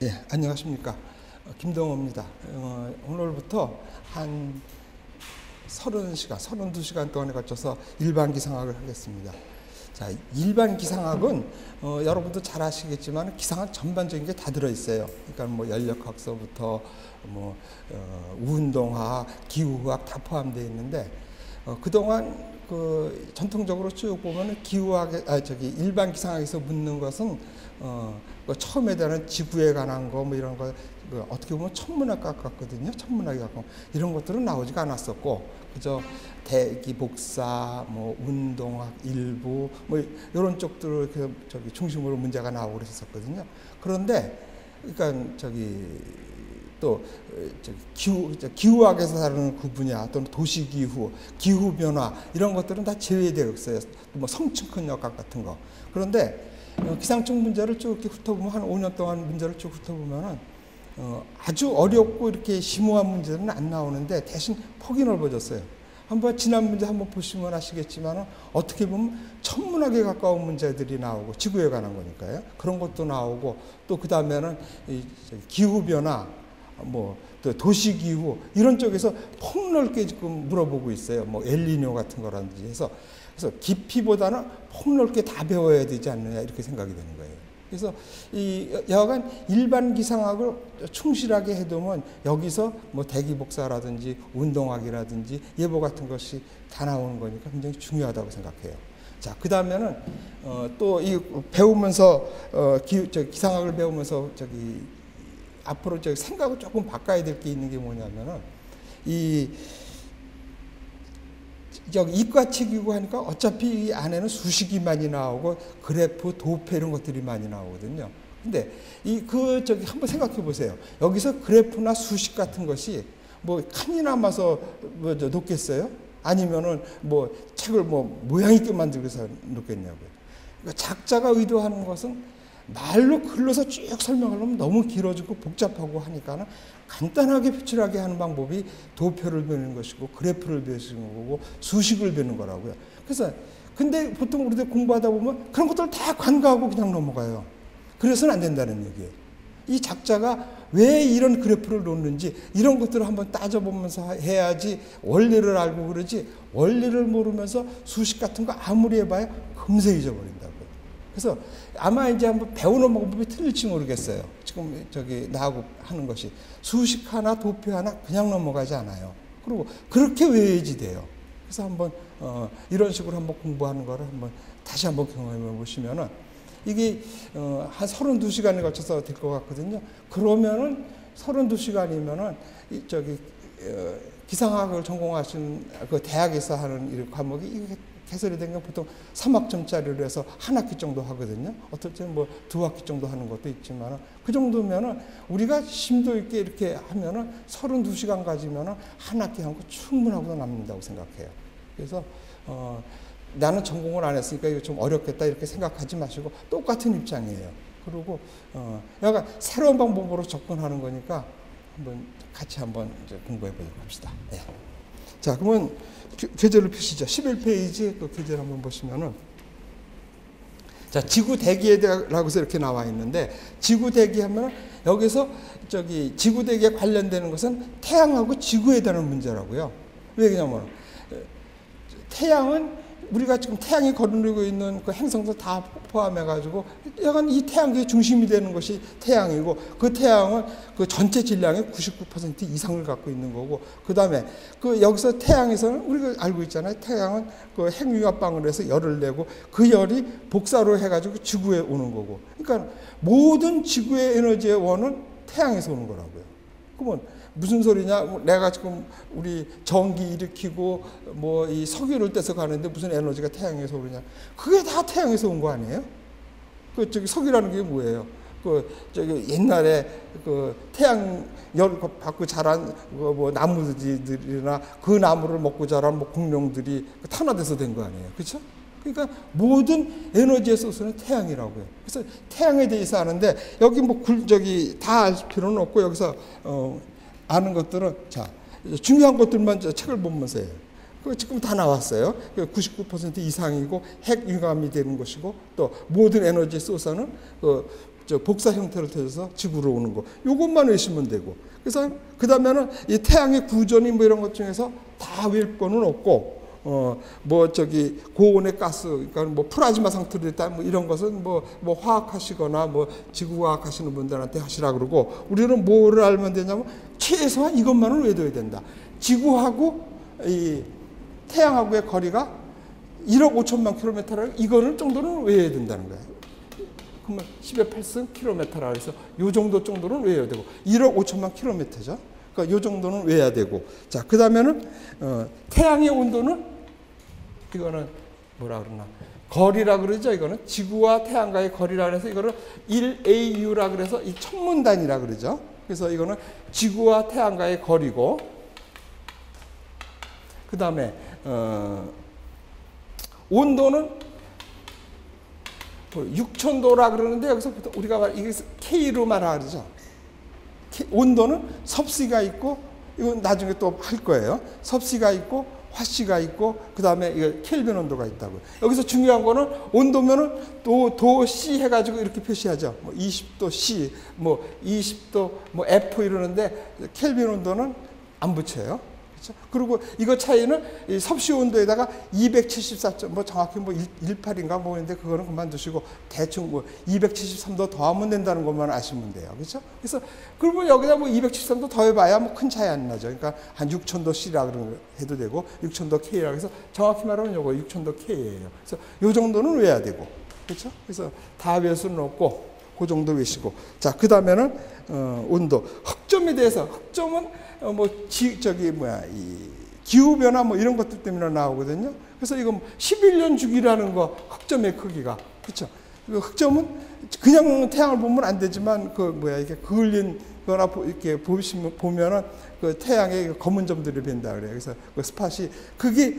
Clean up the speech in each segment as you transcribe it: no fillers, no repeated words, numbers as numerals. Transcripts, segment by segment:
예, 안녕하십니까. 김동호입니다. 오늘부터 한 30시간, 32시간 동안에 걸쳐서 일반 기상학을 하겠습니다. 자, 일반 기상학은 여러분도 잘 아시겠지만 기상학 전반적인 게 다 들어있어요. 그러니까 뭐 연력학서부터 뭐 운동학, 기후학 다 포함되어 있는데 그동안 그 전통적으로 쭉 보면은 기후학에 일반 기상학에서 묻는 것은 그 처음에 대한 지구에 관한 거 뭐 이런 거 어떻게 보면 천문학 같거든요. 천문학이 갖고 이런 것들은 나오지가 않았었고 그저 대기 복사, 뭐 운동학 일부 뭐 이런 쪽들을 중심으로 문제가 나오고 그랬었거든요. 그런데 그러니까 또 기후학에서 다루는 그 분야 또는 도시기후, 기후변화 이런 것들은 다 제외되어 있어요. 뭐 성층권 역학 같은 거. 그런데 기상청 문제를 쭉 이렇게 훑어보면 한 5년 동안 문제를 쭉 훑어보면은 아주 어렵고 이렇게 심오한 문제는 안 나오는데 대신 폭이 넓어졌어요. 한번 지난 문제 한번 보시면 아시겠지만 어떻게 보면 천문학에 가까운 문제들이 나오고 지구에 관한 거니까요. 그런 것도 나오고 또 그 다음에는 기후변화 뭐 또 도시기후 이런 쪽에서 폭넓게 지금 물어보고 있어요. 뭐 엘니뇨 같은 거라든지 해서 그래서 깊이보다는 폭넓게 다 배워야 되지 않느냐 이렇게 생각이 되는 거예요. 그래서 여하간 일반 기상학을 충실하게 해두면 여기서 뭐 대기복사라든지 운동학이라든지 예보 같은 것이 다 나오는 거니까 굉장히 중요하다고 생각해요. 자, 그 다음에는 또 이 배우면서 기상학을 배우면서 앞으로 생각을 조금 바꿔야 될 게 있는 게 뭐냐면은 이과책이고 하니까 어차피 이 안에는 수식이 많이 나오고 그래프, 도표 이런 것들이 많이 나오거든요. 근데 한번 생각해 보세요. 여기서 그래프나 수식 같은 것이 뭐 칸이 남아서 뭐 놓겠어요? 아니면은 뭐 책을 뭐 모양 있게 만들어서 놓겠냐고요. 그러니까 작자가 의도하는 것은 말로 글로서 쭉 설명하려면 너무 길어지고 복잡하고 하니까는 간단하게 표출하게 하는 방법이 도표를 배우는 것이고 그래프를 배우는 거고 수식을 배우는 거라고요. 그래서 근데 보통 우리들 공부하다 보면 그런 것들을 다 간과하고 그냥 넘어가요. 그래서는 안 된다는 얘기예요. 이 작자가 왜 이런 그래프를 놓는지 이런 것들을 한번 따져보면서 해야지 원리를 알고 그러지 원리를 모르면서 수식 같은 거 아무리 해봐야 금세 잊어버린다고요. 그래서 아마 이제 한번 배우는 방법이 틀릴지 모르겠어요. 지금 나하고 하는 것이 수식 하나 도표 하나 그냥 넘어가지 않아요. 그리고 그렇게 외워야지 돼요. 그래서 한번 이런 식으로 한번 공부하는 거를 한번 다시 한번 경험해 보시면은 이게 한 32시간에 걸쳐서 될 것 같거든요. 그러면은 32시간이면은 기상학을 전공하신 그 대학에서 하는 이 과목이 이게 개설이 된 건 보통 3학점짜리로 해서 한 학기 정도 하거든요. 어떨 때는 뭐 2학기 정도 하는 것도 있지만 그 정도면은 우리가 심도 있게 이렇게 하면은 32시간 가지면은 한 학기 한 거 충분하고 남는다고 생각해요. 그래서 나는 전공을 안 했으니까 이거 좀 어렵겠다 이렇게 생각하지 마시고 똑같은 입장이에요. 그리고 약간 새로운 방법으로 접근하는 거니까 같이 한번 이제 공부해 보도록 합시다. 네. 자, 그러면 교재를 펴시죠. 11페이지 그 교재를 한번 보시면은 자, 지구 대기라고 해서 이렇게 나와 있는데 지구 대기 하면 여기서 지구 대기에 관련되는 것은 태양하고 지구에 대한 문제라고요. 왜 그러냐면 태양은 우리가 지금 태양이 거느리고 있는 그 행성도 다 포함해가지고 약간 이 태양계의 중심이 되는 것이 태양이고 그 태양은 그 전체 질량의 99% 이상을 갖고 있는 거고 그 다음에 여기서 태양에서는 우리가 알고 있잖아요. 태양은 그 핵융합방을 해서 열을 내고 그 열이 복사로 해가지고 지구에 오는 거고 그러니까 모든 지구의 에너지의 원은 태양에서 오는 거라고요. 그러면 무슨 소리냐? 내가 지금 우리 전기 일으키고 뭐 이 석유를 떼서 가는데 무슨 에너지가 태양에서 오느냐? 그게 다 태양에서 온 거 아니에요? 석유라는 게 뭐예요? 옛날에 태양 열 받고 자란 뭐 나무들이나 그 나무를 먹고 자란 뭐 공룡들이 탄화돼서 된 거 아니에요? 그렇죠? 그러니까 모든 에너지의 소스는 태양이라고요. 그래서 태양에 대해서 아는데 여기 뭐 다 알 필요는 없고 여기서 아는 것들은 자 중요한 것들만 책을 보면서 해요. 지금 다 나왔어요. 99% 이상이고 핵융합이 되는 것이고 또 모든 에너지 소스는 저 복사 형태로 되어서 지구로 오는 거. 요것만 외시면 되고. 그래서 그 다음에는 이 태양의 구조니 뭐 이런 것 중에서 다 외울 거는 없고, 뭐 저기 고온의 가스, 그러니까 뭐 플라즈마 상태로 있다, 뭐 이런 것은 뭐 화학하시거나 뭐 지구과학 하시는 분들한테 하시라 그러고, 우리는 뭐를 알면 되냐면 최소한 이것만은 외워야 된다. 지구하고 이 태양하고의 거리가 1억 5천만 킬로미터라, 이거는 정도는 외워야 된다는 거예요. 그러면 10의 8승 킬로미터라 그래서 요 정도 정도는 외워야 되고, 1억 5천만 킬로미터죠. 그러니까 요 정도는 외워야 되고. 자, 그 다음에는 태양의 온도는 이거는 뭐라 그러나 거리라 그러죠. 이거는 지구와 태양과의 거리라 그래서 이거를 1AU라 그래서 이 천문단위라 그러죠. 그래서 이거는 지구와 태양과의 거리고, 그 다음에 온도는 6000도라 그러는데 여기서 우리가 이게 K로 말하죠. 온도는 섭씨가 있고, 이건 나중에 또 할 거예요. 섭씨가 있고 화씨가 있고, 그 다음에 이거 켈빈 온도가 있다고요. 여기서 중요한 거는 온도면은 또 도C 해가지고 이렇게 표시하죠. 뭐 20도 C, 뭐 20도 뭐 F 이러는데 켈빈 온도는 안 붙여요. 그렇죠? 그리고 이거 차이는 이 섭씨 온도에다가 274점, 뭐 정확히 뭐 18인가 뭐 있는데 그거는 그만두시고 대충 뭐 273도 더하면 된다는 것만 아시면 돼요. 그렇죠? 그래서 그리고 여기다 뭐 273도 더해봐야 뭐 큰 차이 안 나죠. 그러니까 한 6000도 C라 그런 거 해도 되고 6000도 K라 그래서 정확히 말하면 요거 6000도 K예요. 그래서 요 정도는 외워야 되고. 그렇죠? 그래서 다 외울 수는 없고 그 정도 외시고. 자, 그 다음에는 온도. 흑점에 대해서, 흑점은 이 기후 변화 뭐 이런 것들 때문에 나오거든요. 그래서 이거 11년 주기라는 거, 흑점의 크기가. 그렇죠? 흑점은 그냥 태양을 보면 안 되지만 이렇게 그을린 거나 이렇게 보면은 그 태양의 검은 점들이 빈다 그래요. 그래서 그 스팟이 그게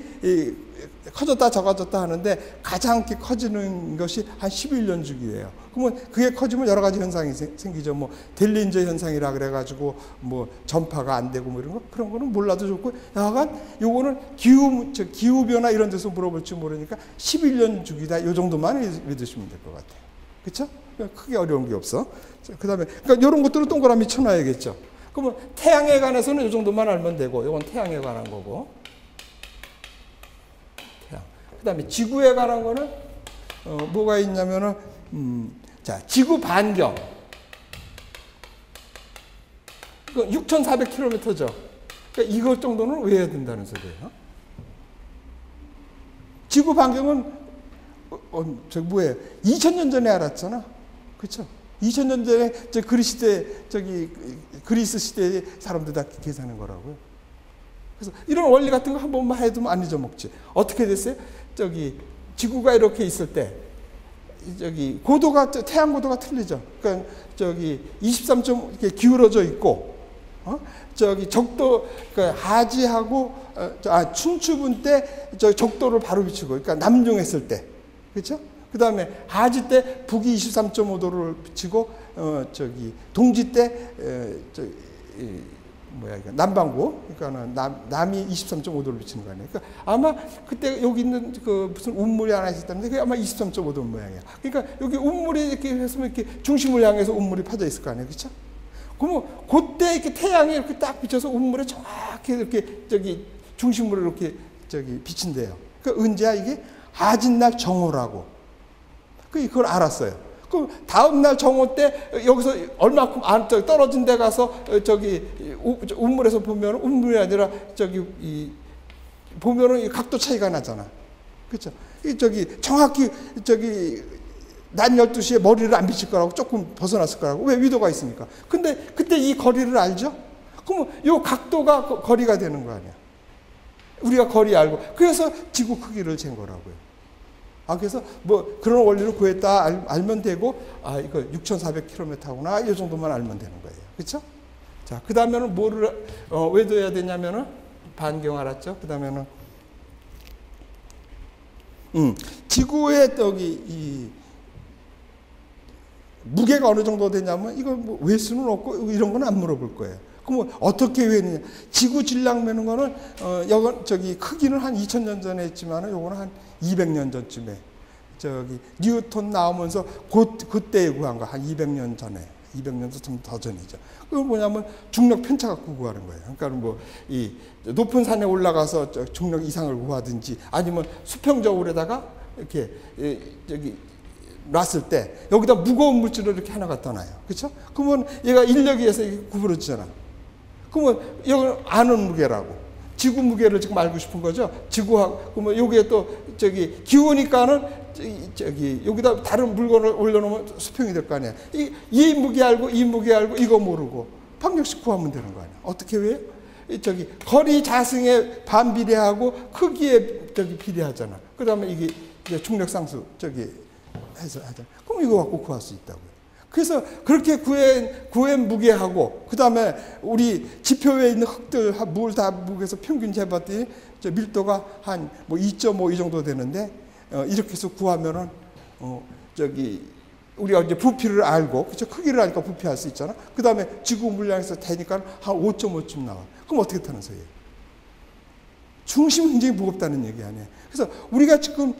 커졌다 적어졌다 하는데 가장 커지는 것이 한 11년 주기예요. 그러면 그게 커지면 여러 가지 현상이 생기죠. 뭐 델린저 현상이라 그래가지고 뭐 전파가 안 되고 뭐 이런 거, 그런 거는 몰라도 좋고, 약간 요거는 기후 변화 이런 데서 물어볼지 모르니까 11년 주기다. 요 정도만 믿으시면 될 것 같아요. 그렇죠? 크게 어려운 게 없어. 그 다음에 그러니까 이런 것들을 동그라미 쳐놔야겠죠. 그러면 태양에 관해서는 이 정도만 알면 되고, 이건 태양에 관한 거고. 태양. 그 다음에 지구에 관한 거는 뭐가 있냐면은 자, 지구 반경. 6,400km죠. 그러니까 이것 정도는 외워야 된다는 소리예요. 지구 반경은 저기 뭐예요? 2000년 전에 알았잖아. 그렇죠? 2000년 전에 그리스 시대의 사람들 다 계산한 거라고요. 그래서 이런 원리 같은 거 한 번만 해두면 안 잊어먹지. 어떻게 됐어요? 지구가 이렇게 있을 때 태양 고도가 틀리죠. 그러니까 23점 이렇게 기울어져 있고, 적도, 그러니까 하지하고 춘추분 때 적도를 바로 비추고, 그러니까 남중했을 때, 그렇죠? 그 다음에 하지 때 북이 23.5도를 비치고, 동지 때 남반구, 그러니까는 남이 23.5도를 비치는 거 아니에요. 그러니까 아마 그때 여기 있는 무슨 운물이 하나 있었다는데 그게 아마 23.5도 모양이야. 그러니까 여기 운물이 이렇게 했으면 이렇게 중심을 향해서 운물이 퍼져 있을 거 아니에요, 그렇죠? 그러면 그때 이렇게 태양이 이렇게 딱 비쳐서 운물에 정확히 이렇게 중심으로 이렇게 비친대요. 그러니까 언제야 이게? 하진날 정오라고. 그걸 알았어요. 그럼 다음날 정오 때 여기서 얼마큼 떨어진 데 가서 운물에서 보면 운물이 아니라 보면은 이 각도 차이가 나잖아. 그렇죠? 정확히 낮 12시에 머리를 안 비칠 거라고 조금 벗어났을 거라고. 왜? 위도가 있으니까. 근데 그때 이 거리를 알죠? 그러면 이 각도가 거리가 되는 거 아니야. 우리가 거리 알고. 그래서 지구 크기를 잰 거라고요. 그래서 뭐 그런 원리를 구했다 알면 되고, 이거 6,400km구나. 이 정도만 알면 되는 거예요. 그렇죠? 자, 그 다음에는 뭐를 왜 둬야 되냐면은 반경 알았죠? 그 다음에는 지구의 이 무게가 어느 정도 되냐면 이거 뭐 외 수는 없고 이런 건 안 물어볼 거예요. 그럼 어떻게 외느냐? 지구 질량 매는 거는 크기는 한 2000년 전에 했지만은 요거는 한 200년 전쯤에 뉴턴 나오면서 그때 구한 거, 한 200년 전에, 200년도 좀 더 전이죠. 그건 뭐냐면 중력 편차 갖고 구하는 거예요. 그러니까 뭐 이 높은 산에 올라가서 중력 이상을 구하든지, 아니면 수평적으로다가 이렇게 놨을 때 여기다 무거운 물질을 이렇게 하나 갖다 놔요. 그렇죠? 그러면 얘가 인력에 의해서 구부러지잖아. 그러면 여기 아는 무게라고. 지구 무게를 지금 알고 싶은 거죠. 지구하고, 그러면 여기에 또 기우니까는 여기다 다른 물건을 올려놓으면 수평이 될 거 아니야. 이 무게 알고, 이 무게 알고, 이거 모르고 방정식 구하면 되는 거 아니야. 어떻게 해요? 거리 자승에 반비례하고 크기에 비례하잖아. 그 다음에 이게 중력상수 해서 하잖아. 그럼 이거 갖고 구할 수 있다고요. 그래서 그렇게 구한 무게하고, 그 다음에 우리 지표에 있는 흙들, 물 다 무게해서 평균 재봤더니 밀도가 한 뭐 2.5 이 정도 되는데, 이렇게 해서 구하면은, 우리가 이제 부피를 알고, 그쵸? 크기를 알니까 부피할 수 있잖아. 그 다음에 지구 물량에서 되니까 한 5.5쯤 나와. 그럼 어떻게 타는 소리예요? 중심이 굉장히 무겁다는 얘기 아니에요. 그래서 우리가 지금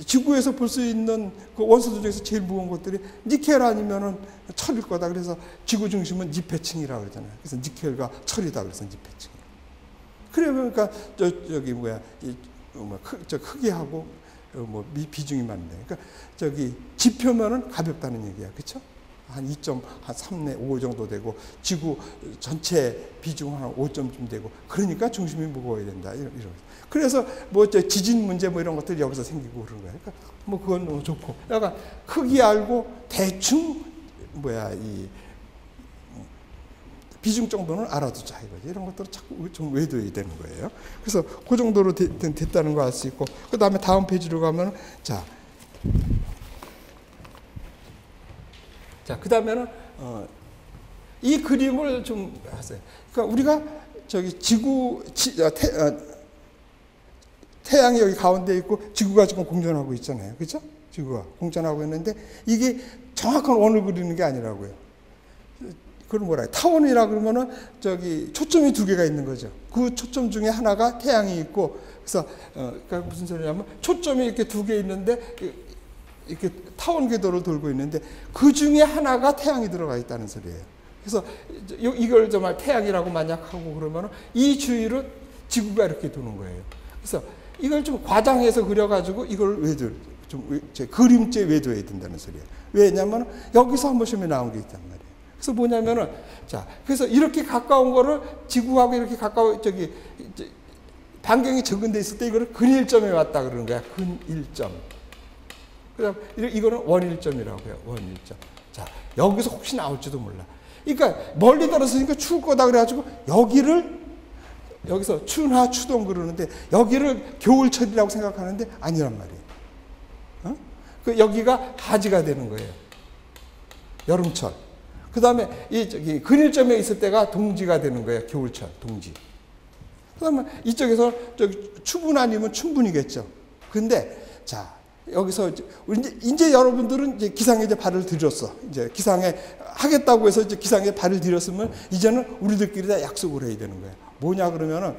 지구에서 볼 수 있는 그 원소들 중에서 제일 무거운 것들이 니켈 아니면은 철일 거다. 그래서 지구 중심은 니페층이라고 그러잖아요. 그래서 니켈과 철이다. 그래서 니페층. 그러니까 크기하고 비중이 맞네. 그러니까 지표면은 가볍다는 얘기야. 그렇죠? 한 2.3, 5 정도 되고, 지구 전체 비중 한 5점쯤 되고, 그러니까 중심이 무거워야 된다. 이런. 그래서 뭐 지진 문제 뭐 이런 것들이 여기서 생기고 그런 거예요. 그러니까 뭐 그건 너무 좋고, 약간 크기 알고 대충 이 비중 정도는 알아두자 이거지. 이런 것들을 자꾸 좀 외워야 되는 거예요. 그래서 그 정도로 됐다는 거 알 수 있고, 그 다음에 다음 페이지로 가면 그 다음에는 이 그림을 좀 하세요. 그러니까 우리가 태양이 여기 가운데 있고 지구가 지금 공전하고 있잖아요. 그렇죠? 지구가 공전하고 있는데 이게 정확한 원을 그리는 게 아니라고요. 그걸 뭐라 해요? 타원이라 그러면은 초점이 두 개가 있는 거죠. 그 초점 중에 하나가 태양이 있고, 그래서 그러니까 무슨 소리냐면 초점이 이렇게 두 개 있는데 이렇게 타원 궤도를 돌고 있는데 그 중에 하나가 태양이 들어가 있다는 소리예요. 그래서 이걸 정말 태양이라고 만약 하고 그러면 이 주위로 지구가 이렇게 도는 거예요. 그래서 이걸 좀 과장해서 그려가지고 이걸 그림체 외워야 된다는 소리예요. 왜냐하면 여기서 한 번 시험에 나온 게 있단 말이에요. 그래서 뭐냐면은 그래서 이렇게 가까운 거를 지구하고 이렇게 가까워 반경이 적은 데 있을 때 이거를 근일점에 왔다 그러는 거야. 근일점. 그다음 이거는 원일점이라고 해요. 원일점. 여기서 혹시 나올지도 몰라. 그러니까 멀리 떨어지니까 추울 거다 그래가지고 여기서 추나 추동 그러는데 여기를 겨울철이라고 생각하는데 아니란 말이에요. 여기가 하지가 되는 거예요. 여름철. 그 다음에 근일점에 있을 때가 동지가 되는 거예요. 겨울철, 동지. 그 다음에 이쪽에서 추분 아니면 춘분이겠죠. 근데 여기서 이제 여러분들은 이제 기상에 발을 들였어. 이제 기상에 하겠다고 해서 이제 기상에 발을 들였으면 이제는 우리들끼리 다 약속을 해야 되는 거예요. 뭐냐 그러면은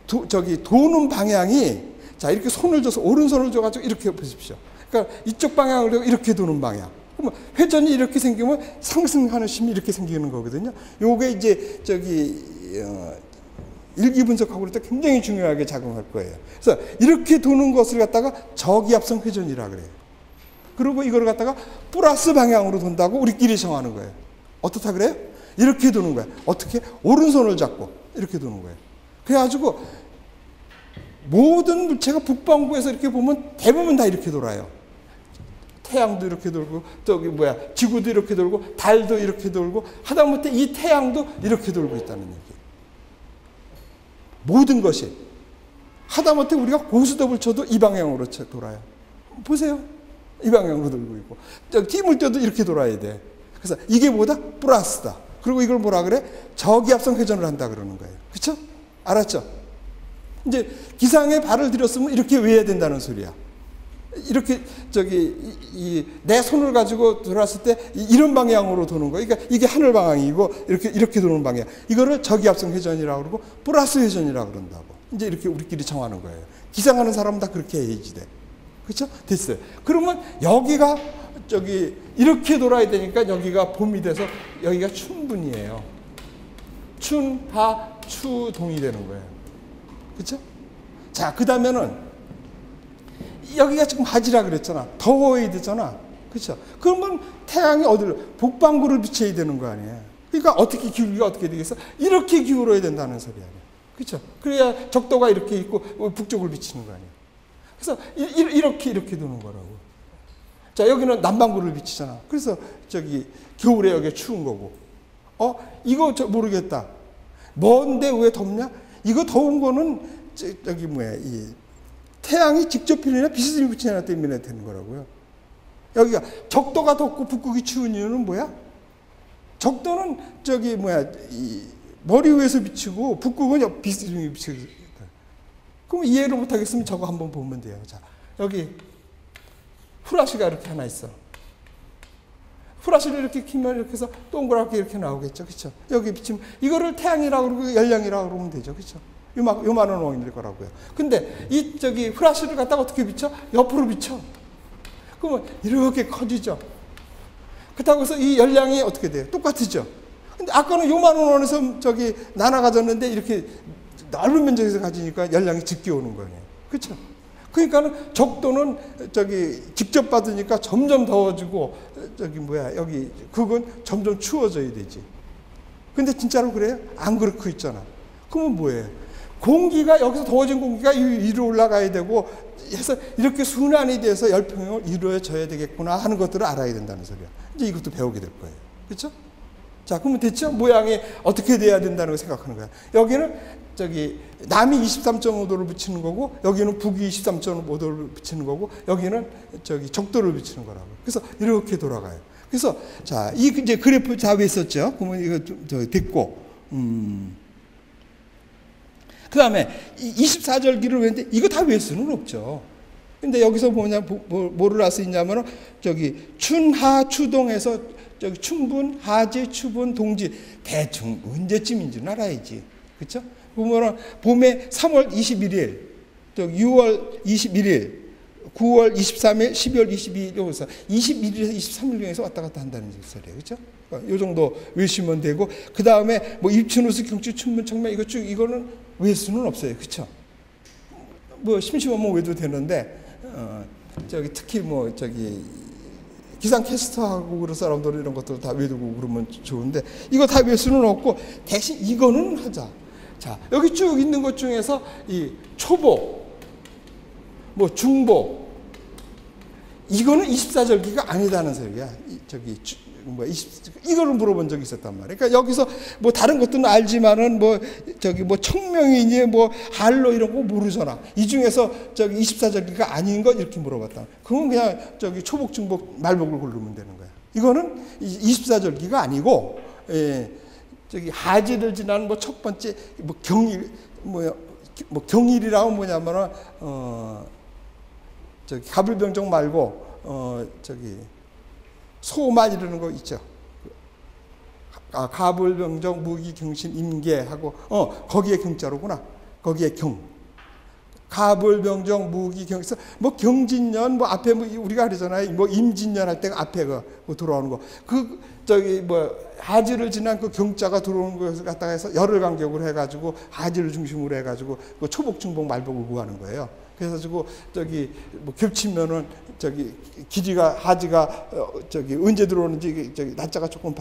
도는 방향이 이렇게 손을 줘서 오른손을 줘가지고 이렇게 보십시오. 그러니까 이쪽 방향으로 이렇게 도는 방향. 그러면 회전이 이렇게 생기면 상승하는 심이 이렇게 생기는 거거든요. 요게 이제 일기 분석하고 그럴 때 굉장히 중요하게 작용할 거예요. 그래서 이렇게 도는 것을 갖다가 저기압성 회전이라 그래요. 그리고 이걸 갖다가 플러스 방향으로 돈다고 우리끼리 정하는 거예요. 어떻다 그래요? 이렇게 도는 거예요. 어떻게? 오른손을 잡고 이렇게 도는 거예요. 그래가지고 모든 물체가 북반구에서 이렇게 보면 대부분 다 이렇게 돌아요. 태양도 이렇게 돌고 지구도 이렇게 돌고 달도 이렇게 돌고 하다못해 이 태양도 이렇게 돌고 있다는 얘기예요. 모든 것이 하다못해 우리가 고스톱을 쳐도 이 방향으로 돌아요. 보세요. 이 방향으로 돌고 있고 팀을 떼도 이렇게 돌아야 돼. 그래서 이게 뭐다? 플러스다. 그리고 이걸 뭐라 그래? 저기압성 회전을 한다 그러는 거예요. 그렇죠? 알았죠? 이제 기상에 발을 들였으면 이렇게 외워야 된다는 소리야. 이렇게 내 손을 가지고 돌았을 때 이런 방향으로 도는 거예요. 그러니까 이게 하늘 방향이고 이렇게 도는 방향. 이거를 저기압성 회전이라고 그러고 플러스 회전이라고 그런다고. 이제 이렇게 우리끼리 정하는 거예요. 기상하는 사람은 다 그렇게 해야지 돼. 그렇죠? 됐어요. 그러면 여기가 저기 이렇게 돌아야 되니까 여기가 봄이 돼서 여기가 춘분이에요. 춘, 하, 추, 동이 되는 거예요. 그렇죠? 자, 그 다음에는 여기가 지금 하지라 그랬잖아. 더워야 되잖아. 그렇죠? 그러면 태양이 어디로 북반구를 비춰야 되는 거 아니에요. 그러니까 어떻게 기울기가 어떻게 되겠어? 이렇게 기울어야 된다는 소리 아니에요. 그렇죠? 그래야 적도가 이렇게 있고 북쪽을 비치는 거 아니에요. 그래서 이렇게 도는 거라고. 자, 여기는 남반구를 비치잖아. 그래서 저기 겨울에 여기 추운 거고. 이거 모르겠다. 뭔데 왜 덥냐? 이거 더운 거는 저기 뭐야, 이 태양이 직접 비리나 비스듬히 비치나 때문에 되는 거라고요. 여기가 적도가 덥고 북극이 추운 이유는 뭐야? 적도는 저기 뭐야, 이 머리 위에서 비치고 북극은 비스듬히 비치고. 그럼 이해를 못하겠으면 저거 한번 보면 돼요. 자, 여기 후라시가 이렇게 하나 있어. 후라시를 이렇게 키면 이렇게 해서 동그랗게 이렇게 나오겠죠. 그렇죠? 여기 비치면 이거를 태양이라고 그러고 열량이라고 그러면 되죠. 그렇죠? 요만한 원일 거라고요. 근데 이 저기 후라시를 갖다가 어떻게 비춰? 옆으로 비춰. 그러면 이렇게 커지죠. 그렇다고 해서 이 열량이 어떻게 돼요? 똑같으죠. 근데 아까는 요만한 원에서 저기 나눠가졌는데 이렇게 넓은 면적에서 가지니까 열량이 짙게 오는 거예요. 그렇죠? 그러니까는 적도는 저기 직접 받으니까 점점 더워지고 저기 뭐야, 여기 그건 점점 추워져야 되지. 근데 진짜로 그래요? 안 그렇고 있잖아. 그러면 뭐예요? 공기가 여기서 더워진 공기가 위로 올라가야 되고 해서 이렇게 순환이 돼서 열평을 이루어져야 되겠구나 하는 것들을 알아야 된다는 소리야. 이제 이것도 배우게 될 거예요. 그렇죠? 자, 그러면 됐죠? 모양이 어떻게 돼야 된다는 걸 생각하는 거야. 여기는 저기 남이 23.5도를 비치는 거고 여기는 북이 23.5도를 비치는 거고 여기는 저기 적도를 비치는 거라고. 그래서 이렇게 돌아가요. 그래서 자, 이 이제 그래프 답이 있었죠. 그러면 이거 좀 됐고, 그 다음에 24절기를 외는데 이거 다 외울 수는 없죠. 근데 여기서 뭐를 알 수 있냐면은 저기 춘하 추동에서 저기 춘분, 하지, 추분, 동지 대충 언제쯤인지는 알아야지. 그렇죠? 보면은 봄에 3월 21일, 또 6월 21일, 9월 23일, 12월 22일, 여기서 21일에서 23일 중에서 왔다 갔다 한다는 소리예요. 그렇죠? 이 정도 외우시면 되고, 그 다음에 뭐 입춘우수, 경추, 춘분, 청명 이거 쭉 이거는 외울 수는 없어요. 그렇죠? 뭐 심심하면 외도 되는데 저기 특히 뭐 저기 기상캐스터하고 그런 사람들 이런 것들 다 외우고 그러면 좋은데 이거 다 외울 수는 없고 대신 이거는 하자. 자, 여기 쭉 있는 것 중에서 이 초보, 뭐 중보, 이거는 24절기가 아니다는 소리야. 저기 이거를 물어본 적이 있었단 말이에요. 그러니까 여기서 뭐 다른 것들은 알지만은 뭐 저기 뭐 청명이니 뭐 할로 이런 거 모르잖아. 이 중에서 저기 24절기가 아닌 것 이렇게 물어봤다. 그건 그냥 저기 초복, 중복, 말복을 고르면 되는 거야. 이거는 24절기가 아니고, 저기 하지를 지나는 뭐 첫 번째 뭐 경일 뭐 경일이라고 뭐냐면은 저기 가불병정 말고 저기 소만 이러는 거 있죠. 가불병정 무기경신 임계하고 거기에 경자로구나. 거기에 경. 가불병정 무기경신 뭐 경진년 뭐 앞에 뭐 우리가 그러잖아요. 뭐 임진년 할 때가 앞에 뭐 들어오는 거. 그 저기 뭐 하지를 지난 그 경자가 들어오는 것을 갖다가 해서 열흘 간격으로 해가지고 하지를 중심으로 해가지고 그 초복, 중복, 말복을 구하는 거예요. 그래서 저기 뭐 겹치면은 저기 길이가 하지가 저기 언제 들어오는지 저기 날짜가 조금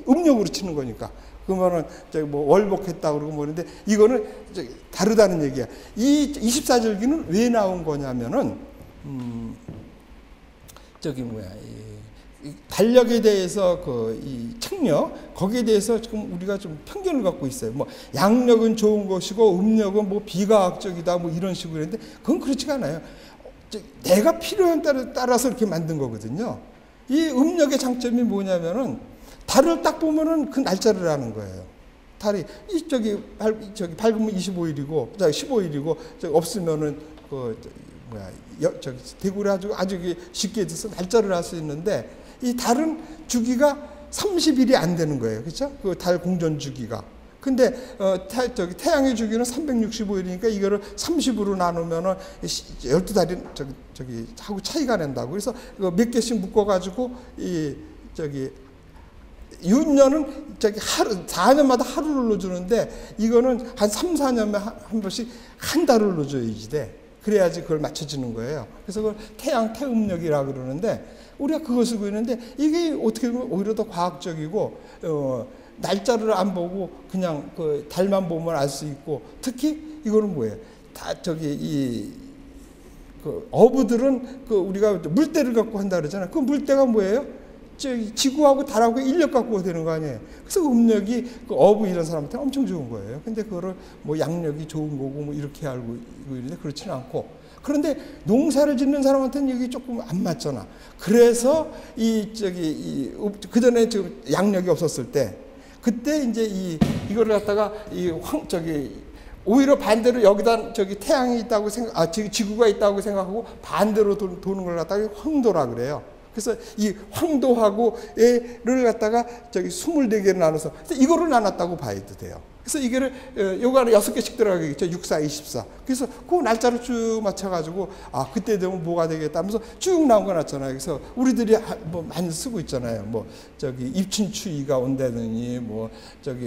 음력으로 치는 거니까 그러면은 저기 뭐 월복했다 그러고 뭐는데 이거는 저기 다르다는 얘기야. 이 24절기는 왜 나온 거냐면은 저기 뭐야 이 달력에 대해서 이 청력 거기에 대해서 지금 우리가 좀 편견을 갖고 있어요. 뭐 양력은 좋은 것이고 음력은 뭐 비과학적이다 뭐 이런 식으로 했는데 그건 그렇지가 않아요. 내가 필요에 따라서 이렇게 만든 거거든요. 이 음력의 장점이 뭐냐면은 달을 딱 보면은 그 날짜를 아는 거예요. 달이 저기 밝으면 25일이고 15일이고 없으면은 저기 대구를 아주 쉽게 돼서 날짜를 알 수 있는데 이 달은 주기가 30일이 안 되는 거예요. 그렇죠? 그 달 공전 주기가. 근데 태양의 주기는 365일이니까 이거를 30으로 나누면은 12달이 하고 차이가 난다고. 그래서 몇 개씩 묶어 가지고 윤년은 4년마다 하루를 넣어주는데 이거는 한 3, 4년에 한 번씩 한 달을 넣어줘야지 돼. 그래야지 그걸 맞춰지는 거예요. 그래서 그걸 태음력이라고 그러는데 우리가 그거 쓰고 있는데 이게 어떻게 보면 오히려 더 과학적이고 날짜를 안 보고 그냥 그 달만 보면 알 수 있고 특히 이거는 뭐예요? 다 어부들은 우리가 물대를 갖고 한다 그러잖아요. 그 물대가 뭐예요? 지구하고 달하고 인력 갖고 되는 거 아니에요. 그래서 음력이 어부 이런 사람한테 엄청 좋은 거예요. 근데 그거를 뭐 양력이 좋은 거고 뭐 이렇게 알고 있는데 그렇지는 않고. 그런데 농사를 짓는 사람한테는 여기 조금 안 맞잖아. 그래서 그 전에 양력이 없었을 때 그때 이제 이거를 갖다가 오히려 반대로 여기다 태양이 있다고 지구가 있다고 생각하고 반대로 도는 걸 갖다가 황도라 그래요. 그래서 이 황도하고를 갖다가 24개를 나눠서 이거를 나눴다고 봐야 돼요. 그래서 이거를 요거 안에 6개씩 들어가겠죠. 6, 4, 24. 그래서 그 날짜를 쭉 맞춰가지고 그때 되면 뭐가 되겠다 하면서 쭉 나온 거 났잖아요. 그래서 우리들이 뭐 많이 쓰고 있잖아요. 뭐 입춘추위가 온다느니 뭐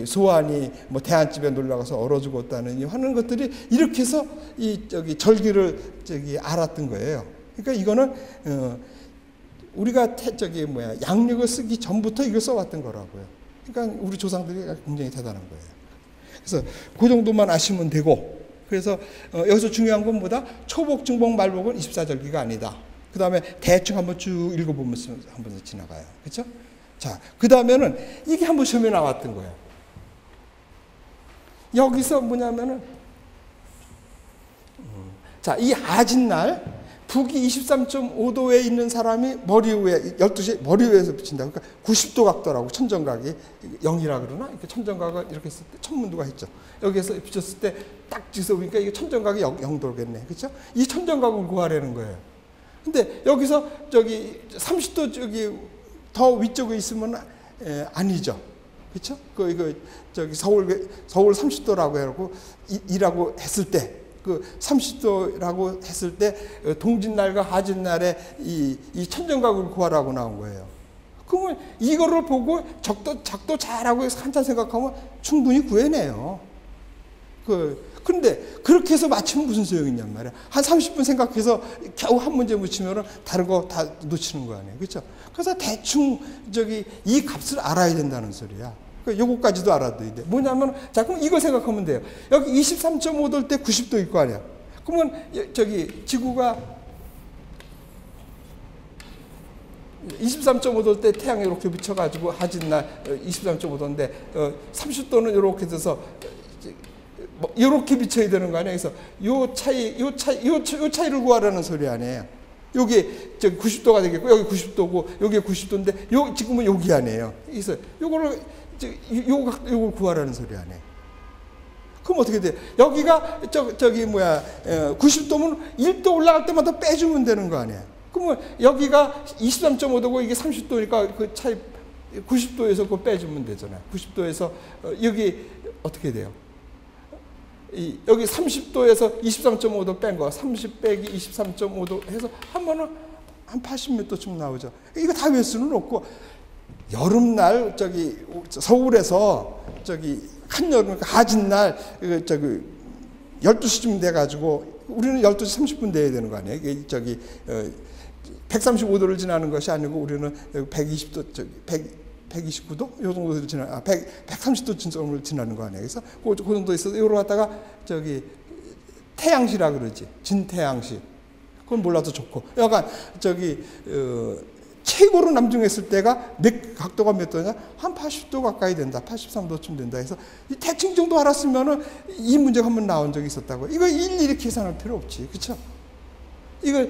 소환이 뭐 대한집에 놀러 가서 얼어 죽었다느니 하는 것들이 이렇게 해서 절기를 알았던 거예요. 그러니까 이거는 우리가 양력을 쓰기 전부터 이걸 써왔던 거라고요. 그러니까 우리 조상들이 굉장히 대단한 거예요. 그래서 그 정도만 아시면 되고, 그래서 여기서 중요한 건 뭐다? 초복, 중복, 말복은 24절기가 아니다. 그 다음에 대충 한번 쭉 읽어보면서 한번 지나가요. 그렇죠? 자, 그 다음에는 이게 한번 시험에 나왔던 거예요. 여기서 뭐냐면은 자, 이 아진날 북위 23.5도에 있는 사람이 머리 위에 12시에 머리 위에서 비친다. 그러니까 90도 각도라고 천정각이 0이라 그러나 이렇게 천정각을 이렇게 했을 때 천문도가 했죠. 여기에서 비쳤을 때 딱 지서 보니까 이게 천정각이 0도겠네. 그렇죠? 이 천정각을 구하라는 거예요. 근데 여기서 30도 더 위쪽에 있으면 아니죠. 그렇죠? 서울 30도라고 해놓고 이라고 했을 때 그 30도라고 했을 때 동짓날과 하짓날에 이 천정각을 구하라고 나온 거예요. 그러면 이거를 보고 작도 잘하고 한참 생각하면 충분히 구해내요. 그런데 그렇게 해서 맞추면 무슨 소용이 있냔 말이야. 한 30분 생각해서 겨우 한 문제 묻히면은 다른 거 다 놓치는 거 아니에요. 그렇죠? 그래서 대충 이 값을 알아야 된다는 소리야. 요거까지도 알아둬야 돼. 뭐냐면, 자, 그럼 이거 생각하면 돼요. 여기 23.5도일 때 90도일 거 아니야. 그러면, 지구가 23.5도일 때 태양이 이렇게 비쳐가지고 하진날 23.5도인데, 30도는 이렇게 돼서, 이렇게 비쳐야 되는 거 아니야. 그래서 요 차이를 구하라는 소리 아니에요. 여기 90도가 되겠고, 여기 90도고, 여기 90도인데, 지금은 여기 아니에요. 그래서 요거를, 요걸 구하라는 소리 안 해. 그럼 어떻게 돼? 여기가 90도면 1도 올라갈 때마다 빼주면 되는 거 아니야. 그러면 여기가 23.5도고 이게 30도니까 그 차이 90도에서 그거 빼주면 되잖아요. 90도에서 여기 어떻게 돼요? 여기 30도에서 23.5도 뺀 거, 30 빼기 23.5도 해서 하면은 한 80몇 도쯤 나오죠. 이거 다 외울 수는 없고. 여름날 서울에서 한여름 하진날 12시쯤 돼가지고 우리는 12시 30분 돼야 되는 거 아니에요? 135도를 지나는 것이 아니고 우리는 120도 129도 요 정도를 130도 진점을 지나는 거 아니에요? 그래서 그 정도 있어서 이걸 갖다가 태양시라 그러지. 진태양시. 그건 몰라도 좋고. 약간 최고로 남중했을 때가 각도가 몇 도냐? 한 80도 가까이 된다. 83도쯤 된다. 해서 대충 정도 알았으면은 이 문제가 한번 나온 적이 있었다고. 이거 일일이 계산할 필요 없지. 그쵸? 이거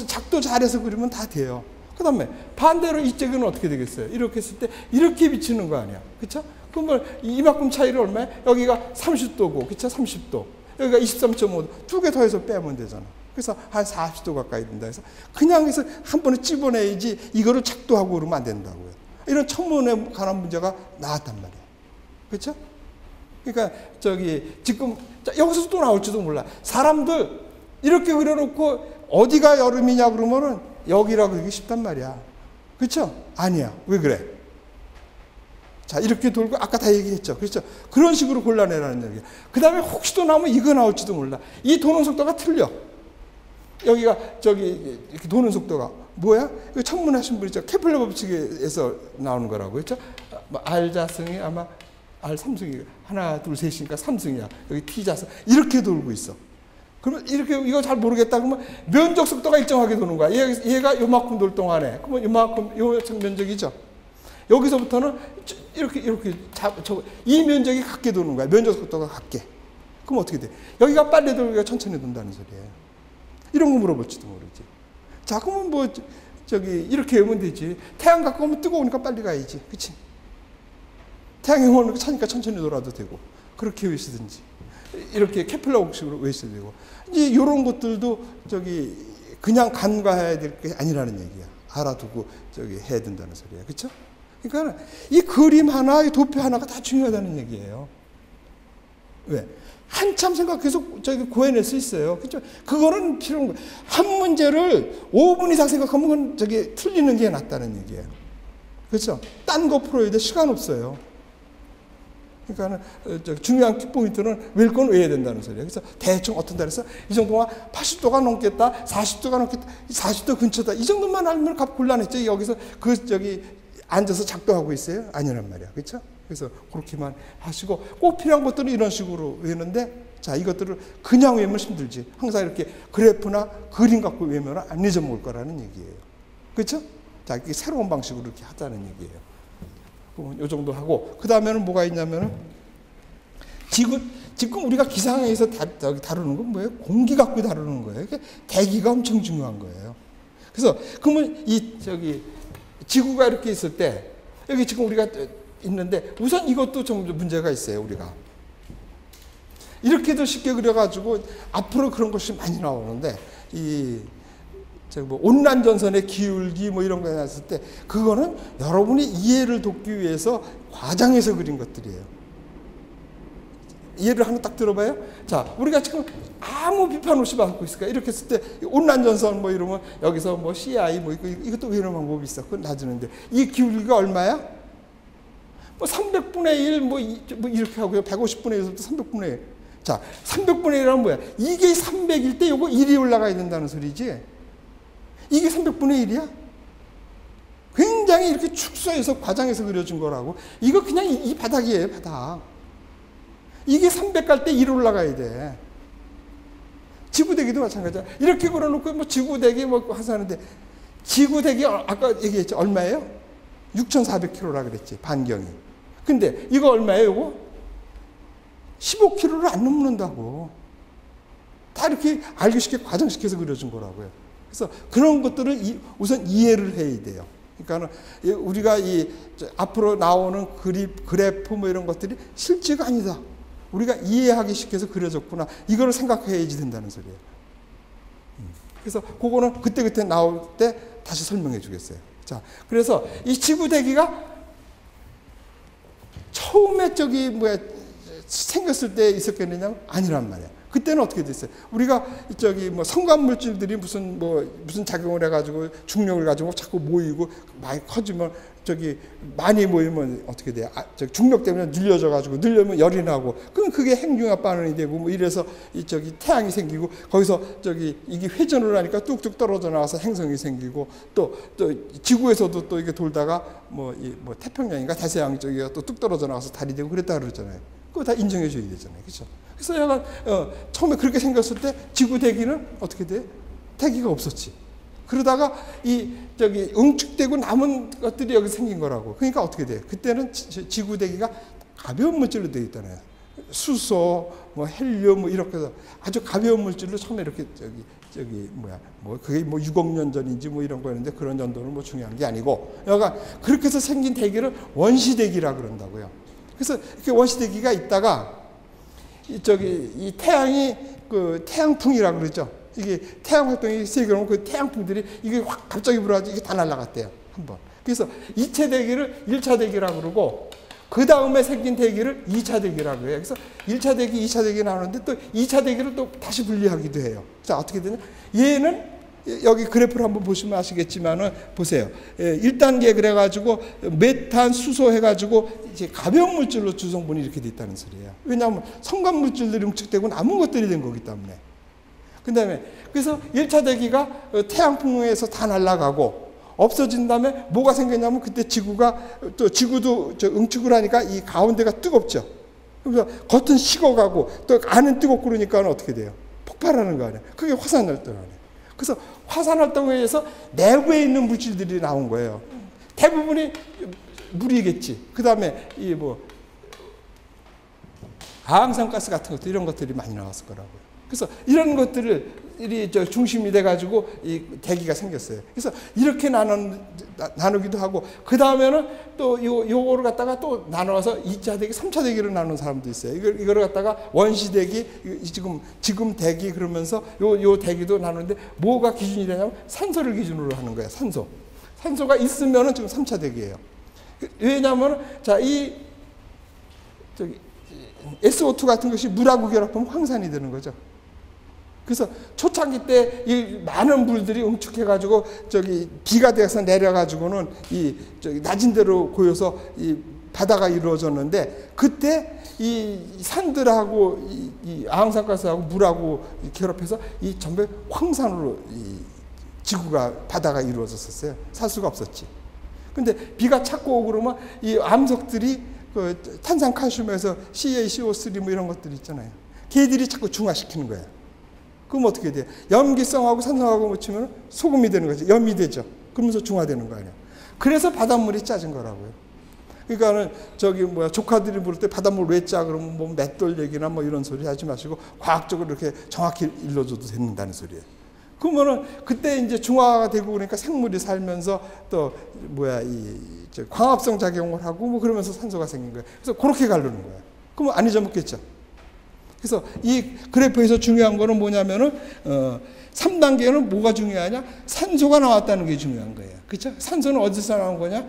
작도 잘해서 그리면 다 돼요. 그 다음에 반대로 이쪽은 어떻게 되겠어요? 이렇게 했을 때 이렇게 비치는 거 아니야. 그쵸? 그러면 이만큼 차이를 얼마야? 여기가 30도고, 그쵸? 30도. 여기가 23.5도. 2개 더해서 빼면 되잖아. 그래서 한 40도 가까이 된다 해서 그냥 해서 한 번에 집어내야지 이거를 작도하고 그러면 안 된다고요. 이런 천문에 관한 문제가 나왔단 말이에요. 그렇죠? 그러니까 지금 여기서 또 나올지도 몰라. 사람들 이렇게 그려놓고 어디가 여름이냐 그러면은 여기라고 그러기 쉽단 말이야. 그렇죠? 아니야. 왜 그래? 자, 이렇게 돌고 아까 다 얘기했죠. 그렇죠? 그런 식으로 골라내라는 얘기야. 그 다음에 혹시 또 나오면 이거 나올지도 몰라. 이 도는 속도가 틀려. 여기가 이렇게 도는 속도가 뭐야? 이거 천문하신 분 있죠. 케플러 법칙에서 나오는 거라고 그렇죠? R자승이 아마 R3승이 하나 둘 셋이니까 3승이야. 여기 T자승 이렇게 돌고 있어. 그러면 이렇게 이거 잘 모르겠다 그러면 면적 속도가 일정하게 도는 거야. 얘가 요만큼 돌 동안에 그러면 요만큼 요 면적이죠. 여기서부터는 이렇게 이 면적이 같게 도는 거야. 면적 속도가 같게. 그럼 어떻게 돼? 여기가 빨리 돌고 여기가 천천히 돈다는 소리예요. 이런 거 물어볼지도 모르지. 자, 그러면 뭐 이렇게 외우면 되지. 태양 갖고 오면 뜨거우니까 빨리 가야지. 그치? 태양이 오는 거 차니까 천천히 돌아도 되고. 그렇게 외시든지. 이렇게 케플러 공식으로 외셔도 되고. 이제 이런 것들도 그냥 간과해야 될 게 아니라는 얘기야. 알아두고 해야 된다는 소리야. 그쵸? 그러니까 이 그림 하나, 이 도표 하나가 다 중요하다는 얘기예요. 왜? 한참 생각해서 구해낼 수 있어요. 그죠? 그거는 필요한 거예요. 한 문제를 5분 이상 생각하면 틀리는 게 낫다는 얘기예요. 그렇죠? 딴 거 풀어야 돼. 시간 없어요. 그러니까 중요한 키포인트는 외울 건 외워야 된다는 소리예요. 그래서 대충 어떤 달에서 이 정도가 80도가 넘겠다, 40도가 넘겠다, 40도 근처다. 이 정도만 알면 값 곤란했죠. 여기서 앉아서 작동하고 있어요? 아니란 말이야. 그렇죠? 그래서 그렇게만 하시고 꼭 필요한 것들은 이런 식으로 외우는데 자, 이것들을 그냥 외우면 힘들지. 항상 이렇게 그래프나 그림 갖고 외우면 안 잊어먹을 거라는 얘기예요. 그렇죠? 자, 이게 새로운 방식으로 이렇게 하자는 얘기예요. 이 정도 하고 그 다음에는 뭐가 있냐면은 지금 우리가 기상에서 다루는 건 뭐예요? 공기 갖고 다루는 거예요. 대기가 엄청 중요한 거예요. 그래서 그러면 지구가 이렇게 있을 때 여기 지금 우리가 있는데 우선 이것도 좀 문제가 있어요. 우리가 이렇게도 쉽게 그려가지고 앞으로 그런 것이 많이 나오는데 온난 전선의 기울기 뭐 이런 거 해놨을 때 그거는 여러분이 이해를 돕기 위해서 과장해서 그린 것들이에요. 예를 하나 딱 들어봐요. 자, 우리가 지금 아무 비판 없이 받고 있을까? 이렇게 했을 때 온난 전선 뭐 이러면 여기서 뭐 CI 뭐 이것도 외우는 방법이 있어. 그건 낮추는데 이 기울기가 얼마야? 뭐 300분의 1 뭐 이렇게 하고요. 150분의 1에서부터 300분의 1. 자, 300분의 1이란 뭐야? 이게 300일 때 요거 1이 올라가야 된다는 소리지. 이게 300분의 1이야? 굉장히 이렇게 축소해서 과장해서 그려준 거라고. 이거 그냥 이 바닥이에요, 바닥. 이게 300 갈 때 1 올라가야 돼. 지구대기도 마찬가지야. 이렇게 그려놓고 뭐 지구대기 뭐 하는데 지구대기 아까 얘기했죠. 얼마예요? 6,400km라 그랬지, 반경이. 근데 이거 얼마예요, 이거? 15km를 안 넘는다고. 다 이렇게 알기 쉽게 과장시켜서 그려준 거라고요. 그래서 그런 것들을 우선 이해를 해야 돼요. 그러니까 우리가 앞으로 나오는 그래프 뭐 이런 것들이 실제가 아니다. 우리가 이해하기 쉽게 그려졌구나. 이거를 생각해야지 된다는 소리예요. 그래서 그거는 그때그때 나올 때 다시 설명해 주겠어요. 자, 그래서 이 지구대기가 처음에 생겼을 때 있었겠느냐? 아니란 말이야. 그때는 어떻게 됐어요? 우리가 뭐 성간물질들이 무슨 작용을 해가지고 중력을 가지고 자꾸 모이고 많이 커지면 많이 모이면 어떻게 돼요? 중력 때문에 늘려져가지고 늘려면 열이 나고 그럼 그게 핵융합 반응이 되고 뭐 이래서 태양이 생기고 거기서 이게 회전을 하니까 뚝뚝 떨어져 나와서 행성이 생기고 또 지구에서도 또 이게 돌다가 뭐 태평양인가 대서양 쪽에 또 뚝 떨어져 나와서 달이 되고 그랬다 그러잖아요. 그거 다 인정해 줘야 되잖아요. 그렇죠? 그래서 약간 처음에 그렇게 생겼을 때 지구 대기는 어떻게 돼? 대기가 없었지. 그러다가 응축되고 남은 것들이 여기 생긴 거라고. 그러니까 어떻게 돼? 그때는 지구 대기가 가벼운 물질로 되어 있잖아요. 수소, 뭐 헬륨, 뭐 이렇게 해서 아주 가벼운 물질로 처음에 이렇게 그게 6억 년 전인지 뭐 이런 거였는데 그런 연도는 뭐 중요한 게 아니고, 여가 그렇게 해서 생긴 대기를 원시대기라 그런다고요. 그래서 이렇게 원시대기가 있다가 이 태양이 태양풍이라고 그러죠. 이게 태양 활동이 세게 그 태양풍들이 이게 확 갑자기 불어가지고 이게 다 날아갔대요. 한번. 그래서 2차 대기를 1차 대기라고 그러고 그 다음에 생긴 대기를 2차 대기라고 해요. 그래서 1차 대기, 2차 대기 나오는데 또 2차 대기를 또 다시 분리하기도 해요. 자, 어떻게 되냐? 얘는 여기 그래프를 한번 보시면 아시겠지만은 보세요. 1단계 그래가지고 메탄, 수소 해가지고 이제 가벼운 물질로 주성분이 이렇게 돼 있다는 소리예요. 왜냐하면 성간 물질들이 응축되고 남은 것들이 된 거기 때문에. 그 다음에 그래서 1차 대기가 태양풍에서 다 날아가고 없어진 다음에 뭐가 생겼냐면 그때 지구가 또 지구도 응축을 하니까 이 가운데가 뜨겁죠. 그래서 겉은 식어가고 또 안은 뜨겁고 그러니까 어떻게 돼요? 폭발하는 거 아니에요. 그게 화산활동 아니에요. 그래서 화산활동에 의해서 내부에 있는 물질들이 나온 거예요. 대부분이 물이겠지. 그 다음에 이 뭐 아황산가스 같은 것들 이런 것들이 많이 나왔을 거라고요. 그래서 이런 것들이 중심이 돼가지고 이 대기가 생겼어요. 그래서 이렇게 나누기도 하고 그 다음에는 또 요거를 갖다가 또 나눠서 2차 대기, 3차 대기로 나누는 사람도 있어요. 이거를 갖다가 원시 대기, 지금 대기 그러면서 요 대기도 나누는데 뭐가 기준이 되냐면 산소를 기준으로 하는 거예요. 산소가 있으면은 지금 3차 대기예요. 왜냐하면 자, SO2 같은 것이 물하고 결합하면 황산이 되는 거죠. 그래서 초창기 때 이 많은 물들이 응축해가지고 비가 돼서 내려가지고는 낮은 데로 고여서 이 바다가 이루어졌는데 그때 이 산들하고 이 아황산가스하고 물하고 결합해서 이 전부 황산으로 이 지구가 바다가 이루어졌었어요. 살 수가 없었지. 근데 비가 차고 오고 그러면 이 암석들이 그 탄산칼슘에서 CaCO3 뭐 이런 것들이 있잖아요. 걔들이 자꾸 중화시키는 거예요. 그럼 어떻게 돼요? 염기성하고 산성하고 묻히면 소금이 되는 거죠. 염이 되죠. 그러면서 중화되는 거 아니에요. 그래서 바닷물이 짜진 거라고요. 그러니까는 조카들이 물을 때 바닷물 왜 짜? 그러면 뭐 맷돌 얘기나 뭐 이런 소리 하지 마시고 과학적으로 이렇게 정확히 일러줘도 된다는 소리예요. 그러면은 그때 이제 중화가 되고 그러니까 생물이 살면서 또 광합성 작용을 하고 뭐 그러면서 산소가 생긴 거예요. 그래서 그렇게 가르는 거예요. 그러면 안 잊어먹겠죠. 그래서 이 그래프에서 중요한 거는 뭐냐면은 3단계는 뭐가 중요하냐? 산소가 나왔다는 게 중요한 거예요. 그렇죠? 산소는 어디서 나온 거냐?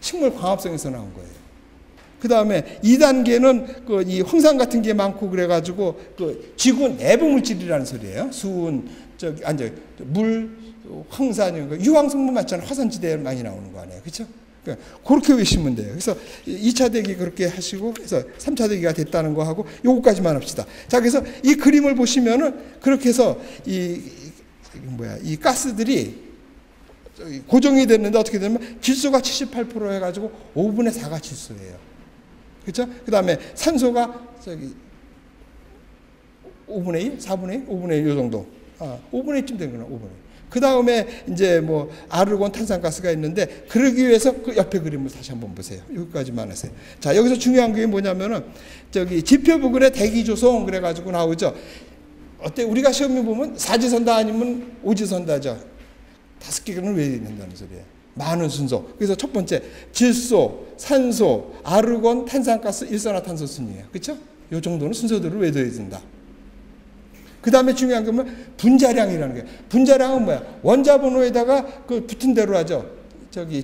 식물 광합성에서 나온 거예요. 그 다음에 2단계는 이 황산 같은 게 많고 그래가지고 지구 내부 물질이라는 소리예요. 수은, 물, 황산, 유황 성분 맞잖아요. 화산지대에 많이 나오는 거 아니에요. 그렇죠? 그러니까 그렇게 외시면 돼요. 그래서 2차 대기 그렇게 하시고, 그래서 3차 대기가 됐다는 거 하고, 요거까지만 합시다. 자, 그래서 이 그림을 보시면은 그렇게 해서 이 가스들이 고정이 됐는데 어떻게 되냐면 질소가 78% 해가지고 5분의 4가 질소예요. 그렇죠? 그 다음에 산소가 5분의 1? 4분의 1? 5분의 1 요 정도. 5분의 1쯤 되는 거나 5분의 1. 그 다음에 이제 뭐 아르곤 탄산가스가 있는데 그러기 위해서 그 옆에 그림을 다시 한번 보세요. 여기까지만 하세요. 자, 여기서 중요한 게 뭐냐면은 지표부근의 대기 조성 그래가지고 나오죠. 어때? 우리가 시험에 보면 사지선다 아니면 오지선다죠. 5개는 왜 있는다는 소리예요. 많은 순서. 그래서 첫 번째 질소, 산소, 아르곤, 탄산가스, 일산화탄소 순이에요. 그렇죠? 이 정도는 순서대로 외워야 된다. 그 다음에 중요한 건 분자량이라는 거예요. 분자량은 뭐야? 원자 번호에다가 붙은 대로 하죠.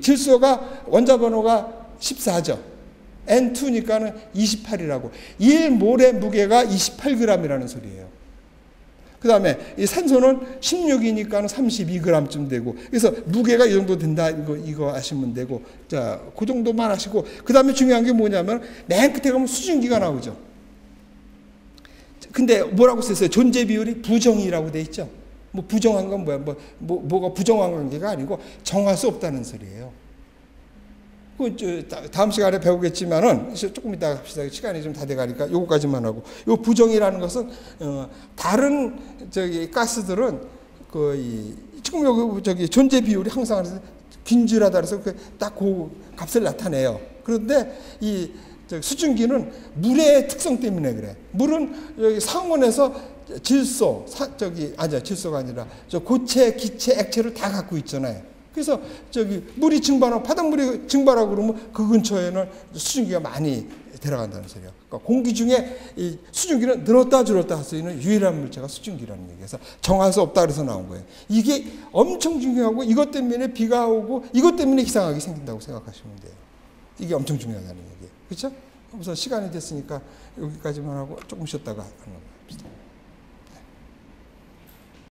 질소가 원자 번호가 14죠. N2니까는 28이라고. 1몰의 무게가 28g이라는 소리예요. 그 다음에 이 산소는 16이니까 32g쯤 되고, 그래서 무게가 이 정도 된다, 이거 아시면 되고, 자, 그 정도만 하시고, 그 다음에 중요한 게 뭐냐면, 맨 끝에 가면 수증기가 나오죠. 근데 뭐라고 썼어요? 존재 비율이 부정이라고 돼 있죠. 뭐 부정한 건 뭐야? 뭐가 부정한 관계가 아니고 정할 수 없다는 소리예요. 다음 시간에 배우겠지만은 조금 이따 합시다. 시간이 좀 다 돼가니까 요거까지만 하고, 요 부정이라는 것은 다른 가스들은 지금 여기 존재 비율이 항상 균질하다 그래서 딱 그 값을 나타내요. 그런데 이 수증기는 물의 특성 때문에 그래. 물은 여기 상온에서 질소, 질소가 아니라 고체, 기체, 액체를 다 갖고 있잖아요. 그래서 물이 증발하고 바닷물이 증발하고 그러면 그 근처에는 수증기가 많이 들어간다는 소리예요. 그러니까 공기 중에 이 수증기는 늘었다 줄었다 할 수 있는 유일한 물체가 수증기라는 얘기에서 정할 수 없다 그래서 나온 거예요. 이게 엄청 중요하고 이것 때문에 비가 오고 이것 때문에 이상하게 생긴다고 생각하시면 돼요. 이게 엄청 중요하다는 얘기예요. 그렇죠? 우선 시간이 됐으니까 여기까지만 하고 조금 쉬었다가 하는 겁니다.